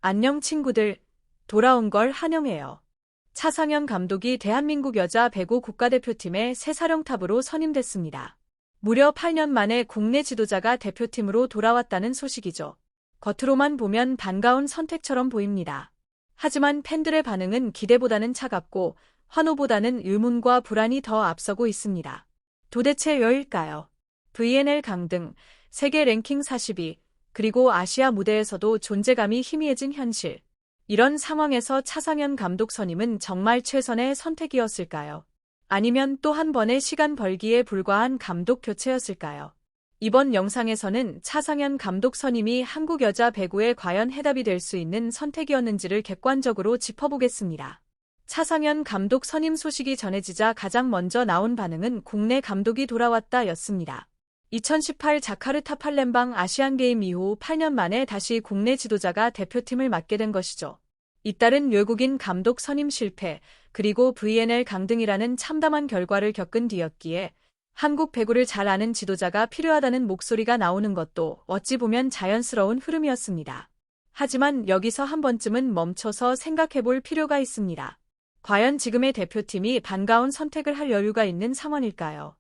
안녕 친구들, 돌아온 걸 환영해요. 차상현 감독이 대한민국 여자 배구 국가대표팀의 새 사령탑으로 선임됐습니다. 무려 8년 만에 국내 지도자가 대표팀으로 돌아왔다는 소식이죠. 겉으로만 보면 반가운 선택처럼 보입니다. 하지만 팬들의 반응은 기대보다는 차갑고 환호보다는 의문과 불안이 더 앞서고 있습니다. 도대체 왜일까요? VNL 강등, 세계 랭킹 42, 그리고 아시아 무대에서도 존재감이 희미해진 현실. 이런 상황에서 차상현 감독 선임은 정말 최선의 선택이었을까요? 아니면 또 한 번의 시간 벌기에 불과한 감독 교체였을까요? 이번 영상에서는 차상현 감독 선임이 한국 여자 배구에 과연 해답이 될 수 있는 선택이었는지를 객관적으로 짚어보겠습니다. 차상현 감독 선임 소식이 전해지자 가장 먼저 나온 반응은 국내 감독이 돌아왔다 였습니다. 2018 자카르타 팔렘방 아시안게임 이후 8년 만에 다시 국내 지도자가 대표팀을 맡게 된 것이죠. 잇따른 외국인 감독 선임 실패, 그리고 VNL 강등이라는 참담한 결과를 겪은 뒤였기에 한국 배구를 잘 아는 지도자가 필요하다는 목소리가 나오는 것도 어찌 보면 자연스러운 흐름이었습니다. 하지만 여기서 한 번쯤은 멈춰서 생각해볼 필요가 있습니다. 과연 지금의 대표팀이 반가운 선택을 할 여유가 있는 상황일까요?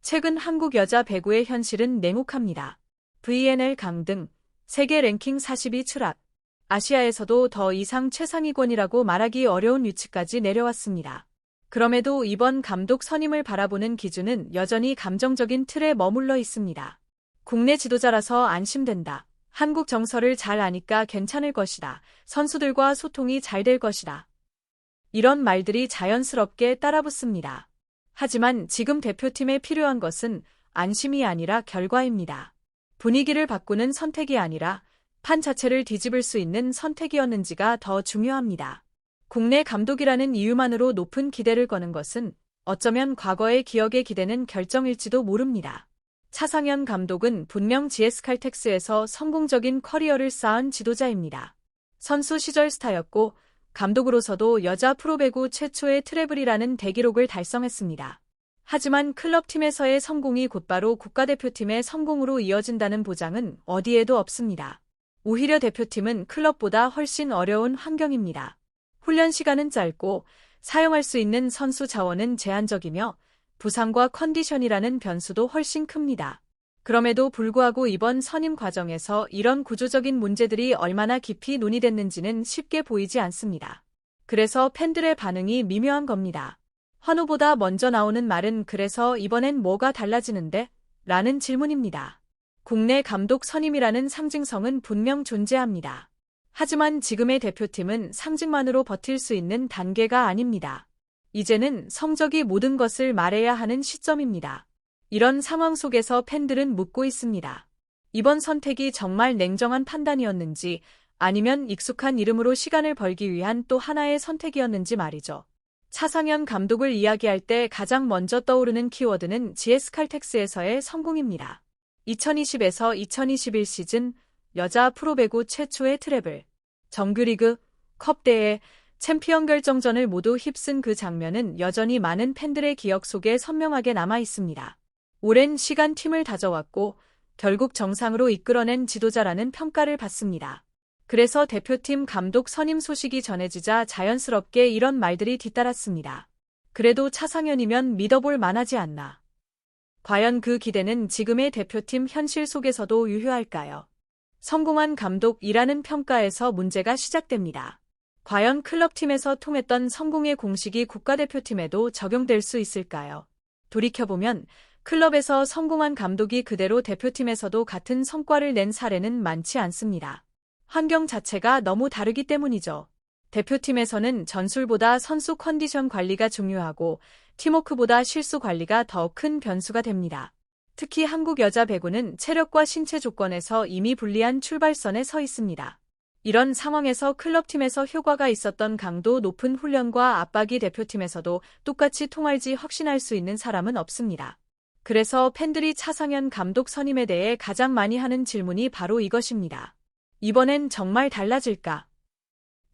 최근 한국 여자 배구의 현실은 냉혹합니다. VNL 강등, 세계 랭킹 42 추락, 아시아에서도 더 이상 최상위권이라고 말하기 어려운 위치까지 내려왔습니다. 그럼에도 이번 감독 선임을 바라보는 기준은 여전히 감정적인 틀에 머물러 있습니다. 국내 지도자라서 안심된다. 한국 정서를 잘 아니까 괜찮을 것이다. 선수들과 소통이 잘 될 것이다. 이런 말들이 자연스럽게 따라붙습니다. 하지만 지금 대표팀에 필요한 것은 안심이 아니라 결과입니다. 분위기를 바꾸는 선택이 아니라 판 자체를 뒤집을 수 있는 선택이었는지가 더 중요합니다. 국내 감독이라는 이유만으로 높은 기대를 거는 것은 어쩌면 과거의 기억의 기대는 결정일지도 모릅니다. 차상현 감독은 분명 GS칼텍스에서 성공적인 커리어를 쌓은 지도자입니다. 선수 시절 스타였고 감독으로서도 여자 프로배구 최초의 트래블이라는 대기록을 달성했습니다. 하지만 클럽팀에서의 성공이 곧바로 국가대표팀의 성공으로 이어진다는 보장은 어디에도 없습니다. 오히려 대표팀은 클럽보다 훨씬 어려운 환경입니다. 훈련 시간은 짧고 사용할 수 있는 선수 자원은 제한적이며 부상과 컨디션이라는 변수도 훨씬 큽니다. 그럼에도 불구하고 이번 선임 과정에서 이런 구조적인 문제들이 얼마나 깊이 논의됐는지는 쉽게 보이지 않습니다. 그래서 팬들의 반응이 미묘한 겁니다. 환호보다 먼저 나오는 말은 그래서 이번엔 뭐가 달라지는데? 라는 질문입니다. 국내 감독 선임이라는 상징성은 분명 존재합니다. 하지만 지금의 대표팀은 상징만으로 버틸 수 있는 단계가 아닙니다. 이제는 성적이 모든 것을 말해야 하는 시점입니다. 이런 상황 속에서 팬들은 묻고 있습니다. 이번 선택이 정말 냉정한 판단이었는지 아니면 익숙한 이름으로 시간을 벌기 위한 또 하나의 선택이었는지 말이죠. 차상현 감독을 이야기할 때 가장 먼저 떠오르는 키워드는 GS칼텍스에서의 성공입니다. 2020에서 2021 시즌 여자 프로배구 최초의 트래블, 정규리그, 컵대회, 챔피언 결정전을 모두 휩쓴 그 장면은 여전히 많은 팬들의 기억 속에 선명하게 남아 있습니다. 오랜 시간 팀을 다져왔고 결국 정상으로 이끌어낸 지도자라는 평가를 받습니다. 그래서 대표팀 감독 선임 소식이 전해지자 자연스럽게 이런 말들이 뒤따랐습니다. 그래도 차상현이면 믿어볼 만하지 않나. 과연 그 기대는 지금의 대표팀 현실 속에서도 유효할까요? 성공한 감독이라는 평가에서 문제가 시작됩니다. 과연 클럽팀에서 통했던 성공의 공식이 국가대표팀에도 적용될 수 있을까요? 돌이켜보면 클럽에서 성공한 감독이 그대로 대표팀에서도 같은 성과를 낸 사례는 많지 않습니다. 환경 자체가 너무 다르기 때문이죠. 대표팀에서는 전술보다 선수 컨디션 관리가 중요하고 팀워크보다 실수 관리가 더 큰 변수가 됩니다. 특히 한국 여자 배구는 체력과 신체 조건에서 이미 불리한 출발선에 서 있습니다. 이런 상황에서 클럽팀에서 효과가 있었던 강도 높은 훈련과 압박이 대표팀에서도 똑같이 통할지 확신할 수 있는 사람은 없습니다. 그래서 팬들이 차상현 감독 선임에 대해 가장 많이 하는 질문이 바로 이것입니다. 이번엔 정말 달라질까?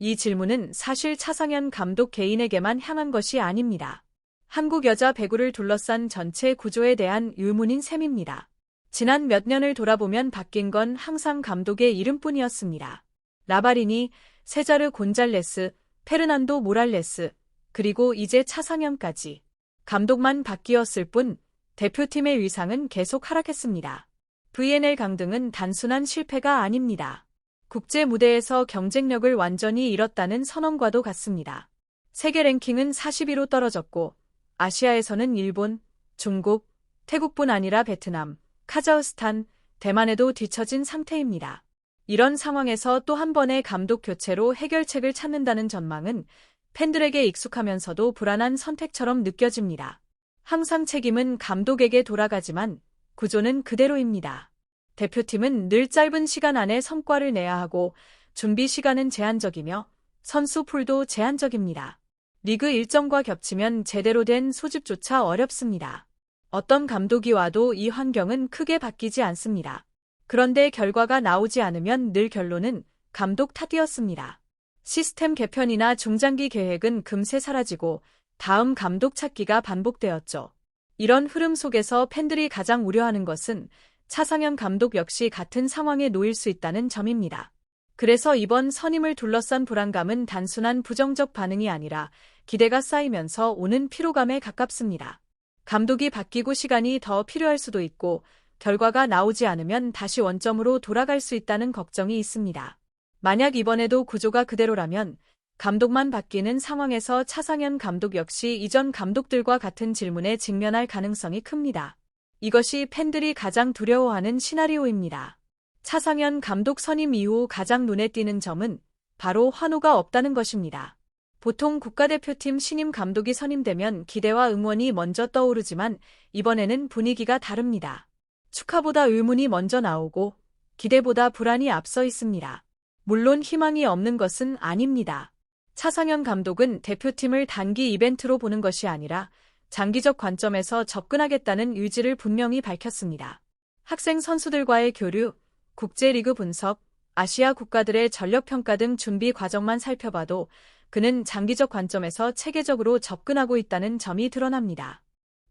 이 질문은 사실 차상현 감독 개인에게만 향한 것이 아닙니다. 한국 여자 배구를 둘러싼 전체 구조에 대한 의문인 셈입니다. 지난 몇 년을 돌아보면 바뀐 건 항상 감독의 이름뿐이었습니다. 라바리니, 세자르 곤잘레스, 페르난도 모랄레스, 그리고 이제 차상현까지. 감독만 바뀌었을 뿐 대표팀의 위상은 계속 하락했습니다. VNL 강등은 단순한 실패가 아닙니다. 국제 무대에서 경쟁력을 완전히 잃었다는 선언과도 같습니다. 세계 랭킹은 41로 떨어졌고 아시아에서는 일본, 중국, 태국뿐 아니라 베트남, 카자흐스탄, 대만에도 뒤처진 상태입니다. 이런 상황에서 또 한 번의 감독 교체로 해결책을 찾는다는 전망은 팬들에게 익숙하면서도 불안한 선택처럼 느껴집니다. 항상 책임은 감독에게 돌아가지만 구조는 그대로입니다. 대표팀은 늘 짧은 시간 안에 성과를 내야 하고 준비 시간은 제한적이며 선수 풀도 제한적입니다. 리그 일정과 겹치면 제대로 된 소집조차 어렵습니다. 어떤 감독이 와도 이 환경은 크게 바뀌지 않습니다. 그런데 결과가 나오지 않으면 늘 결론은 감독 탓이었습니다. 시스템 개편이나 중장기 계획은 금세 사라지고 다음 감독 찾기가 반복되었죠. 이런 흐름 속에서 팬들이 가장 우려하는 것은 차상현 감독 역시 같은 상황에 놓일 수 있다는 점입니다. 그래서 이번 선임을 둘러싼 불안감은 단순한 부정적 반응이 아니라 기대가 쌓이면서 오는 피로감에 가깝습니다. 감독이 바뀌고 시간이 더 필요할 수도 있고 결과가 나오지 않으면 다시 원점으로 돌아갈 수 있다는 걱정이 있습니다. 만약 이번에도 구조가 그대로라면 감독만 바뀌는 상황에서 차상현 감독 역시 이전 감독들과 같은 질문에 직면할 가능성이 큽니다. 이것이 팬들이 가장 두려워하는 시나리오입니다. 차상현 감독 선임 이후 가장 눈에 띄는 점은 바로 환호가 없다는 것입니다. 보통 국가대표팀 신임 감독이 선임되면 기대와 응원이 먼저 떠오르지만 이번에는 분위기가 다릅니다. 축하보다 의문이 먼저 나오고 기대보다 불안이 앞서 있습니다. 물론 희망이 없는 것은 아닙니다. 차상현 감독은 대표팀을 단기 이벤트로 보는 것이 아니라 장기적 관점에서 접근하겠다는 의지를 분명히 밝혔습니다. 학생 선수들과의 교류, 국제리그 분석, 아시아 국가들의 전력평가 등 준비 과정만 살펴봐도 그는 장기적 관점에서 체계적으로 접근하고 있다는 점이 드러납니다.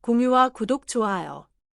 공유와 구독, 좋아요.